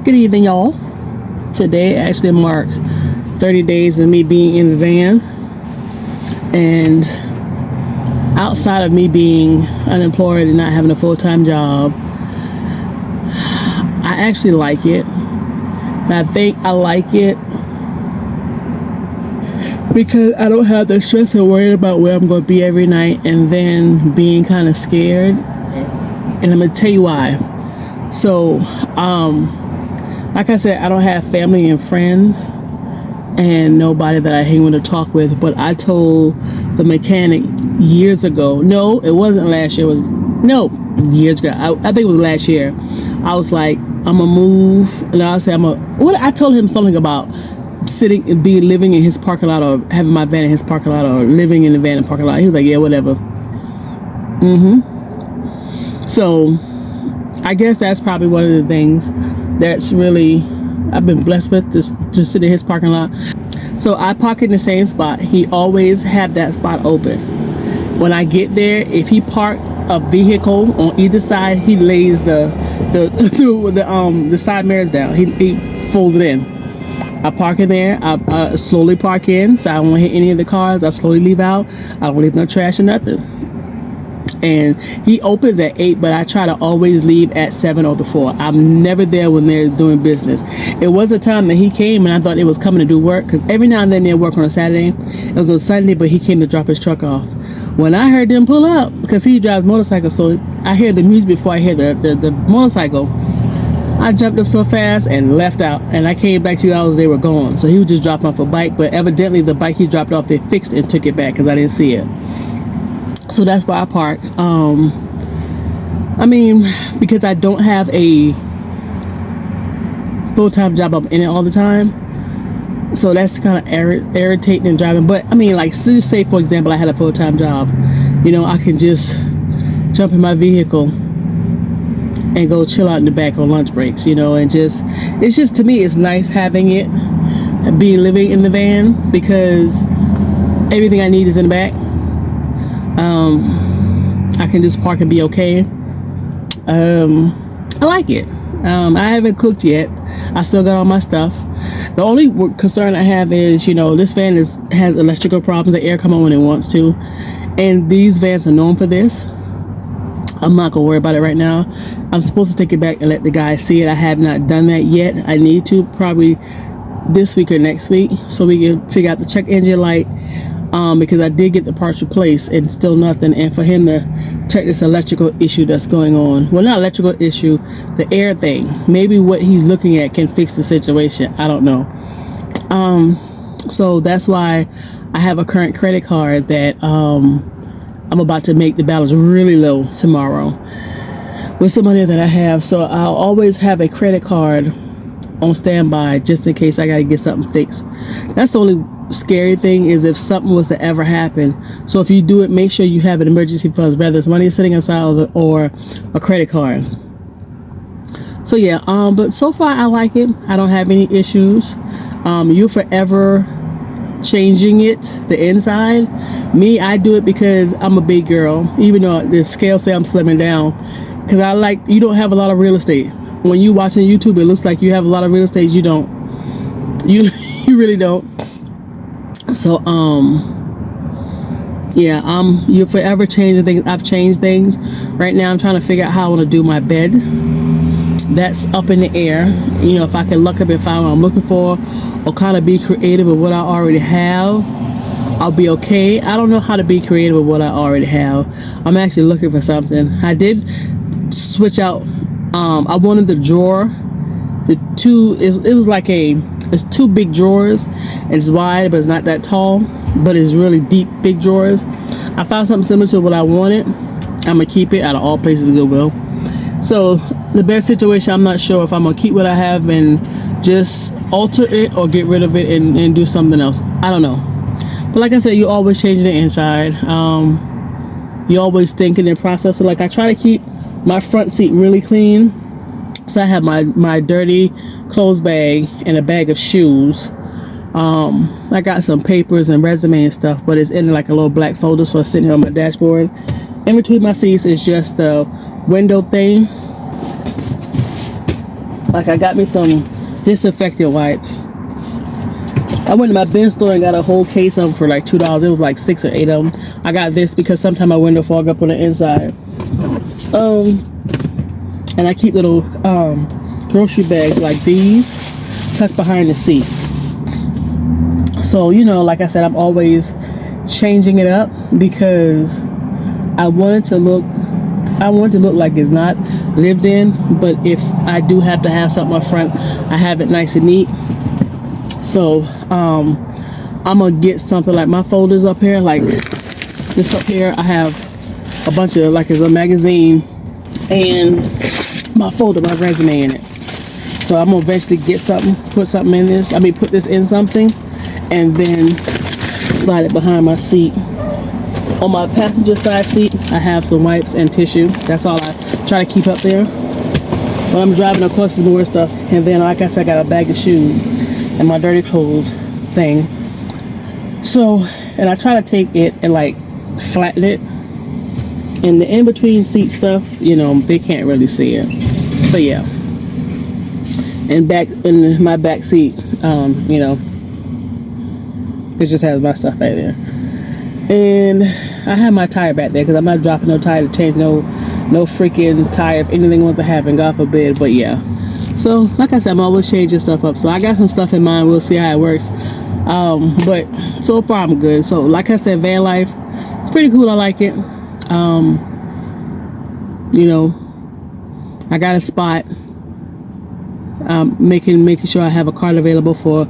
Good evening, y'all. Today actually marks 30 days of me being in the van. And outside of me being unemployed and not having a full-time job, I actually like it. And I think I like it because I don't have the stress of worrying about where I'm going to be every night and then being kind of scared. And I'm going to tell you why. So, like I said, I don't have family and friends and nobody that I hang with or talk with, but I told the mechanic years ago, no, it wasn't last year, years ago, I think it was last year, I was like, I'm gonna move, and I said, I told him something about living in his parking lot, or having my van in his parking lot, or living in the van in the parking lot. He was like, yeah, whatever. So I guess that's probably one of the things that's really I've been blessed with, to sit in his parking lot. So I park in the same spot. He always have that spot open. When I get there, if he park a vehicle on either side, he lays the side mirrors down. He folds it in. I park in there. I slowly park in, so I don't want to hit any of the cars. I slowly leave out. I don't leave no trash or nothing. And he opens at 8, but I try to always leave at 7 or before. I'm never there when they're doing business. It was a time that he came and I thought it was coming to do work, because every now and then they work on a Saturday. It was a Sunday, but he came to drop his truck off. When I heard them pull up, because he drives motorcycles, so I hear the music before I hear the motorcycle, I jumped up so fast and left out, and I came back 2 hours, they were gone. So he was just dropping off a bike, but evidently the bike he dropped off, they fixed and took it back because I didn't see it. So that's where I park. I mean, because I don't have a full-time job, I'm in it all the time. So that's kind of irritating and driving. But I mean, like, just say, for example, I had a full-time job. You know, I can just jump in my vehicle and go chill out in the back on lunch breaks, you know, and it's just, to me, it's nice having it, living in the van, because everything I need is in the back. I can just park and be okay. I like it. I haven't cooked yet. I still got all my stuff. The only concern I have is, you know, this van has electrical problems. The air come on when it wants to, and these vans are known for this. I'm not gonna worry about it right now. I'm supposed to take it back and let the guy see it. I have not done that yet. I need to, probably this week or next week, so we can figure out the check engine light. Because I did get the parts replaced and still nothing, and for him to check this electrical issue that's going on. Well, not electrical issue, the air thing. Maybe what he's looking at can fix the situation. I don't know. So that's why I have a current credit card that I'm about to make the balance really low tomorrow with some money that I have. So I'll always have a credit card on standby just in case I gotta get something fixed. That's the only scary thing, is if something was to ever happen. So if you do it, make sure you have an emergency funds, whether it's money sitting aside or a credit card. So yeah, but so far I like it. I don't have any issues. You're forever changing it, the inside. Me, I do it because I'm a big girl, even though the scale say I'm slimming down, because I like, you don't have a lot of real estate. When you watching YouTube, it looks like you have a lot of real estate. You don't. You really don't. So yeah, you're forever changing things. I've changed things. Right now I'm trying to figure out how I want to do my bed. That's up in the air. You know, if I can look up and find what I'm looking for, or kind of be creative with what I already have, I'll be okay. I don't know how to be creative with what I already have. I'm actually looking for something. I did switch out. I wanted the drawer, it was like it's two big drawers. It's wide, but it's not that tall, but it's really deep, big drawers. I found something similar to what I wanted. I'm gonna keep it. Out of all places, Goodwill. So the best situation, I'm not sure if I'm gonna keep what I have and just alter it, or get rid of it and do something else. I don't know. But like I said, you always change the inside. You always thinking and processing. Like, I try to keep my front seat really clean. So I have my dirty clothes bag and a bag of shoes. I got some papers and resume and stuff, but it's in like a little black folder, so it's sitting here on my dashboard. In between my seats is just the window thing. Like, I got me some disinfectant wipes. I went to my bin store and got a whole case of them for like $2. It was like 6 or 8 of them. I got this because sometimes my window fog up on the inside. And I keep little grocery bags like these tucked behind the seat. So, you know, like I said, I'm always changing it up because I want it to look like it's not lived in, but if I do have to have something up front, I have it nice and neat. So I'm gonna get something like my folders up here, like this up here. I have a bunch of, like, it's a magazine and my folder, my resume in it. So I'm gonna eventually get something, put something in this. I mean, put this in something and then slide it behind my seat. On my passenger side seat, I have some wipes and tissue. That's all I try to keep up there. When I'm driving, of course, there's more stuff. And then, like I said, I got a bag of shoes and my dirty clothes thing. So, and I try to take it and like flatten it. And the in-between seat stuff, you know, they can't really see it. So yeah. And back in my back seat, you know, it just has my stuff back there. And I have my tire back there because I'm not dropping no tire to change no freaking tire if anything wants to happen, God forbid. But yeah, so like I said, I'm always changing stuff up. So I got some stuff in mind. We'll see how it works. But so far I'm good. So like I said, van life, it's pretty cool. I like it. You know, I got a spot. Making sure I have a card available for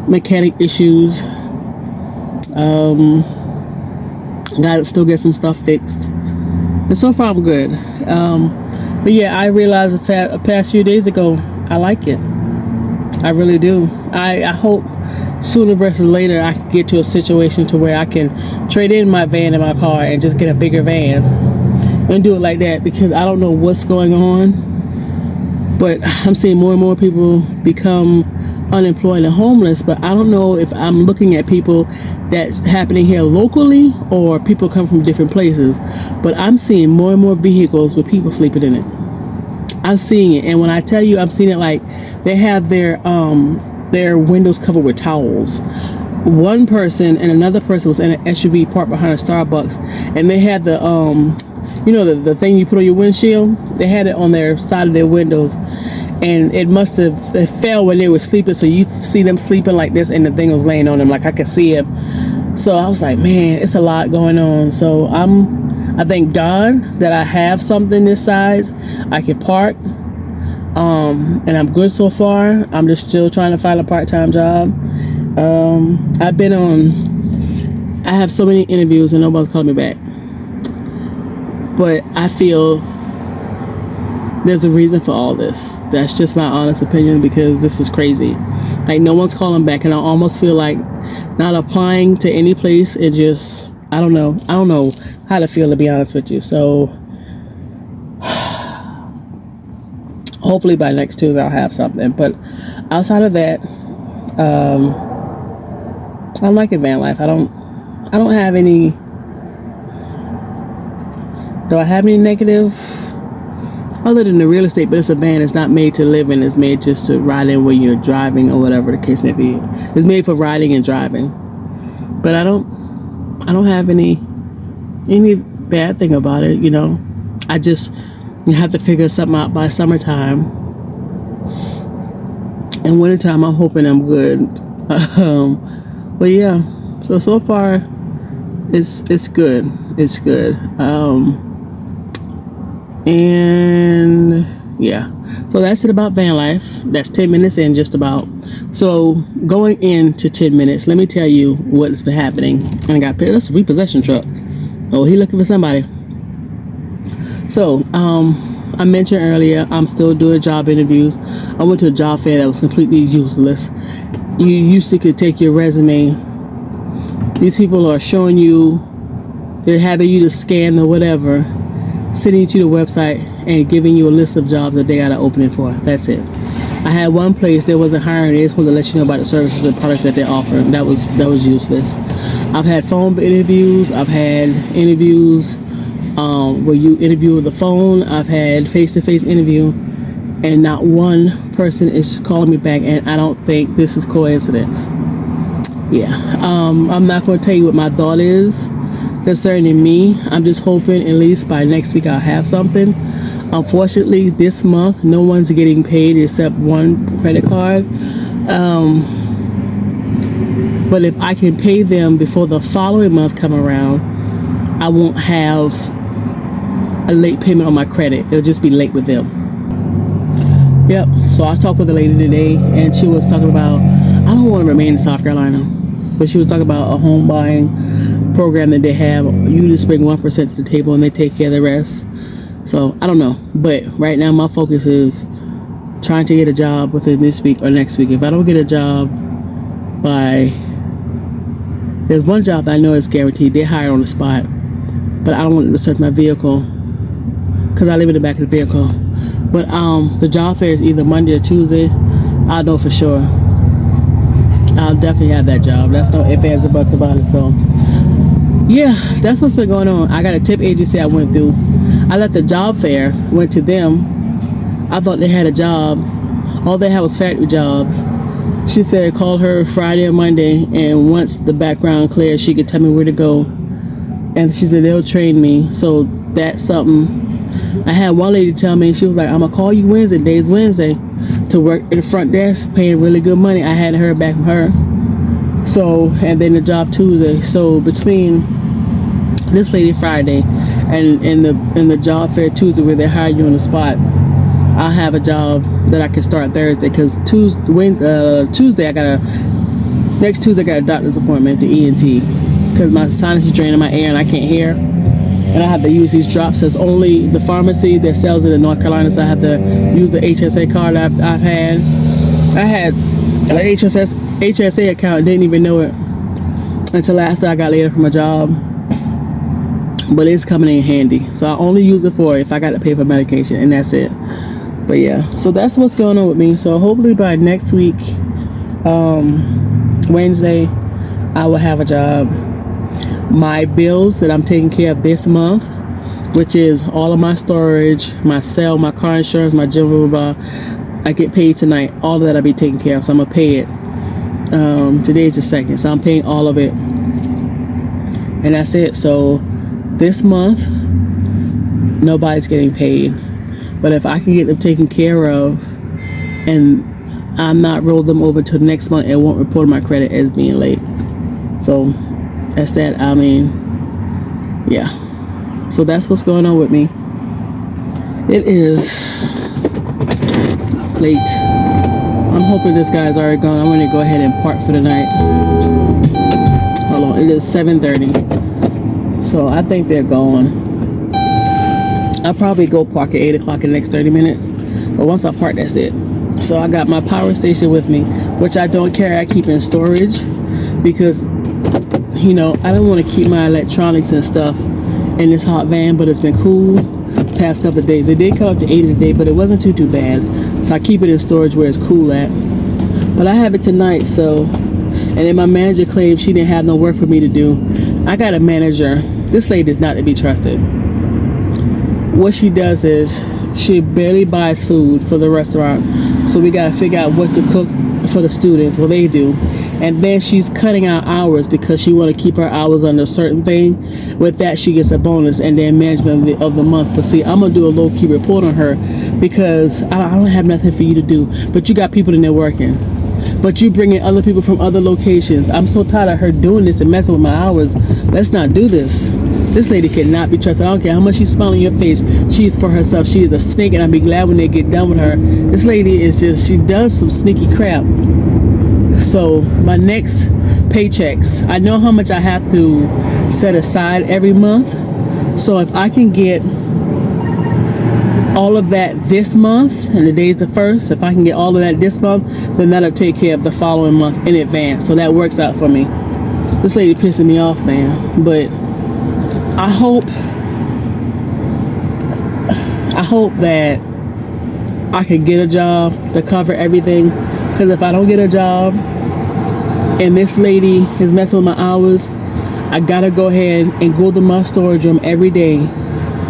mechanic issues. Gotta still get some stuff fixed, and so far I'm good. But yeah, I realized a past few days ago, I like it. I really do. I hope sooner versus later I can get to a situation to where I can trade in my van and my car and just get a bigger van and do it like that, because I don't know what's going on, but I'm seeing more and more people become unemployed and homeless. But I don't know if I'm looking at people that's happening here locally or people come from different places, but I'm seeing more and more vehicles with people sleeping in it. I'm seeing it, and when I tell you I'm seeing it, like they have their windows covered with towels. One person and another person was in an SUV parked behind a Starbucks, and they had the you know, the thing you put on your windshield, they had it on their side of their windows, and it fell when they were sleeping, so you see them sleeping like this and the thing was laying on them, like I could see it. So I was like, man, it's a lot going on. So I thank God that I have something this size I can park, and I'm good so far. I'm just still trying to find a part-time job. I have so many interviews and nobody's called me back, but I feel there's a reason for all this. That's just my honest opinion, because this is crazy. Like, no one's calling back, and I almost feel like not applying to any place. It just, I don't know how to feel, to be honest with you. So hopefully by next Tuesday I'll have something. But outside of that, I'm liking van life. I don't have any. Do I have any negative? Other than the real estate, but it's a van. It's not made to live in. It's made just to ride in when you're driving or whatever the case may be. It's made for riding and driving. But I don't have any bad thing about it, you know. I just have to figure something out by summertime. And wintertime, I'm hoping I'm good. But yeah, so far, it's good. It's good. And yeah, so that's it about van life. That's 10 minutes in, just about. So going into 10 minutes, let me tell you what's been happening. And I got, that's a repossession truck. Oh, he looking for somebody. So I mentioned earlier, I'm still doing job interviews. I went to a job fair that was completely useless. You used to could take your resume. These people are showing you, they're having you to scan or whatever, sending you to the website and giving you a list of jobs that they got an opening for. That's it. I had one place that wasn't hiring. They just wanted to let you know about the services and products that they're offering. That was useless. I've had phone interviews. I've had interviews where you interview with the phone. I've had face-to-face interview, and not one person is calling me back, and I don't think this is coincidence. Yeah, I'm not going to tell you what my thought is concerning me. I'm just hoping at least by next week I'll have something. Unfortunately, this month no one's getting paid except one credit card. But if I can pay them before the following month come around, I won't have a late payment on my credit. It'll just be late with them. Yep. So I talked with a lady today, and she was talking about, I don't want to remain in South Carolina, but she was talking about a home buying program that they have. You just bring 1% to the table and they take care of the rest. So I don't know, but right now my focus is trying to get a job within this week or next week. If I don't get a job by, there's one job that I know is guaranteed. They hire on the spot, but I don't want them to search my vehicle because I live in the back of the vehicle. But the job fair is either Monday or Tuesday. I'll know for sure. I'll definitely have that job. That's no ifs, ands, or buts about it. So yeah, that's what's been going on. I got a tip agency I went through. I left the job fair, went to them. I thought they had a job. All they had was factory jobs. She said call her Friday or Monday, and once the background clears, she could tell me where to go. And she said they'll train me. So that's something. I had one lady tell me, she was like, I'm gonna call you Wednesday, today's Wednesday, to work at the front desk, paying really good money. I hadn't heard back from her. So, and then the job Tuesday. So between this lady Friday and the job fair Tuesday, where they hire you on the spot, I'll have a job that I can start Thursday. Because Tuesday next Tuesday I got a doctor's appointment at the ENT because my sinus is draining my air and I can't hear. And I have to use these drops. There's only the pharmacy that sells it in North Carolina, so I have to use the HSA card I've had. I had an HSA account, didn't even know it until after I got laid off from a job. But it's coming in handy. So I only use it for if I got to pay for medication, and that's it. But yeah, so that's what's going on with me. So hopefully by next week, Wednesday, I will have a job. My bills that I'm taking care of this month, which is all of my storage, my cell, my car insurance, my gym, blah, blah, blah, I get paid tonight. All of that I'll be taking care of, so I'm gonna pay it. Today's the 2nd, so I'm paying all of it, and that's it. So this month nobody's getting paid, but if I can get them taken care of and I'm not roll them over to next month, it won't report my credit as being late. So that's that. I mean, yeah, so that's what's going on with me. It is late. I'm hoping this guy's already gone. I'm gonna go ahead and park for the night. Hold on, it is 7:30, so I think they're gone. I'll probably go park at 8 o'clock in the next 30 minutes, but once I park, that's it. So I got my power station with me, which I don't carry. I keep in storage because, you know, I don't want to keep my electronics and stuff in this hot van, but it's been cool the past couple of days. It did come up to 80 today, but it wasn't too bad. So I keep it in storage where it's cool at. But I have it tonight, so, and then my manager claimed she didn't have no work for me to do. I got a manager. This lady is not to be trusted. What she does is she barely buys food for the restaurant. So we got to figure out what to cook for the students. Well, they do. And then she's cutting out hours because she want to keep her hours under a certain thing. With that, she gets a bonus and then management of the month. But see, I'm going to do a low-key report on her because I don't have nothing for you to do. But you got people in there working. But you bring in other people from other locations. I'm so tired of her doing this and messing with my hours. Let's not do this. This lady cannot be trusted. I don't care how much she's smiling in your face. She's for herself. She is a snake, and I'll be glad when they get done with her. This lady is just, she does some sneaky crap. So my next paychecks, I know how much I have to set aside every month. So if I can get all of that this month, and the day's the 1st, if I can get all of that this month, then that'll take care of the following month in advance. So that works out for me. This lady pissing me off, man. But I hope that I can get a job to cover everything. Because if I don't get a job and this lady is messing with my hours, I gotta go ahead and go to my storage room every day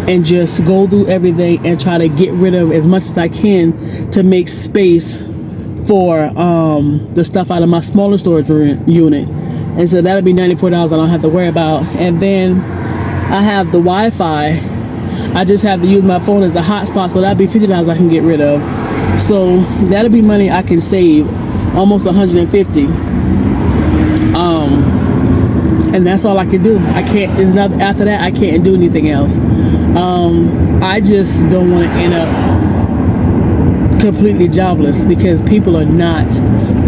and just go through everything and try to get rid of as much as I can to make space for the stuff out of my smaller storage unit. And so that'll be $94 I don't have to worry about. And then I have the Wi-Fi. I just have to use my phone as a hotspot, so that'll be $50 I can get rid of. So that'll be money I can save, almost $150. And that's all I can do. I can't, there's nothing after that. I can't do anything else. I just don't want to end up completely jobless because people are not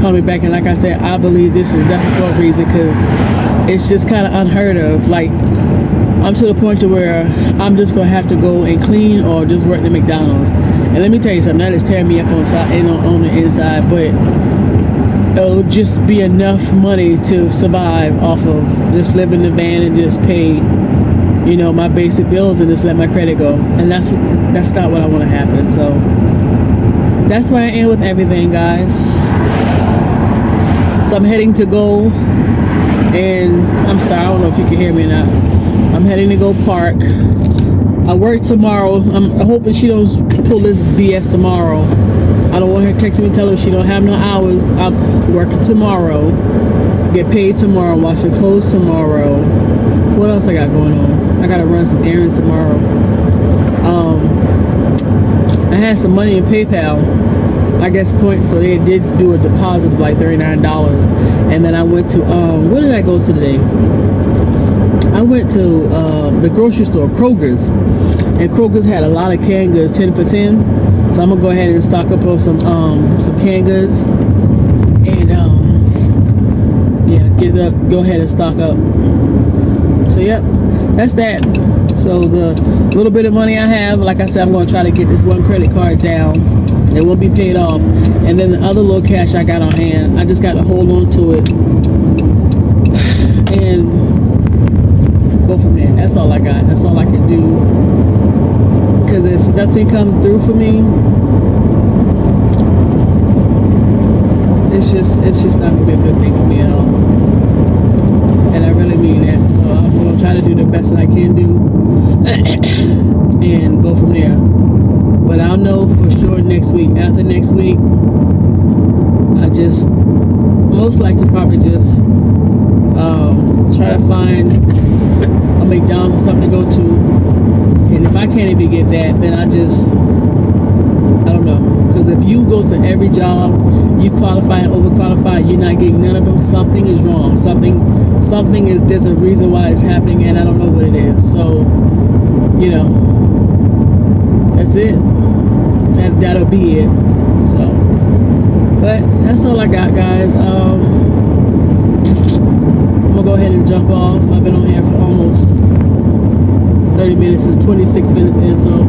coming back. And like I said, I believe this is definitely for a reason, because it's just kind of unheard of. Like, I'm to the point to where I'm just gonna have to go and clean or just work at McDonald's. And let me tell you something, that is tearing me up on the inside, but it'll just be enough money to survive off of just live in the van and just pay, you know, my basic bills and just let my credit go. And that's not what I want to happen. So that's where I am with everything, guys. So I'm heading to go, and I'm sorry, I don't know if you can hear me or not. I'm heading to go park. I work tomorrow. I'm hoping she don't pull this BS tomorrow. I don't want her texting me telling her she don't have no hours. I'm working tomorrow, get paid tomorrow, wash her clothes tomorrow. What else I got going on? I gotta run some errands tomorrow. I had some money in PayPal, I guess points, so they did do a deposit of like $39. And then I went to where did I go to today? I went to the grocery store, Kroger's, and Kroger's had a lot of canned goods, 10 for 10. So I'm gonna go ahead and stock up on some canned goods, and yeah, go ahead and stock up. So yep, that's that. So the little bit of money I have, like I said, I'm gonna try to get this one credit card down. It won't be paid off, and then the other little cash I got on hand, I just got to hold on to it and go from there. That's all I got. That's all I can do. Because if nothing comes through for me, it's just not gonna be a good thing for me at all. And I really mean that. So I'm gonna try to do the best that I can do and go from there. But I'll know for sure next week. After next week, I just most likely probably just try to find a McDonald's or something to go to. And if I can't even get that, then I don't know. Because if you go to every job, you qualify and overqualify, you're not getting none of them, something is wrong. Something is, there's a reason why it's happening, and I don't know what it is. So, you know, that's it. That'll be it. So, but that's all I got, guys. I'm gonna go ahead and jump off. I've been on here for almost 30 minutes, it's 26 minutes in, so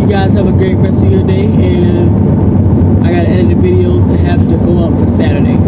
you guys have a great rest of your day, and I gotta edit the video to have it to go up for Saturday.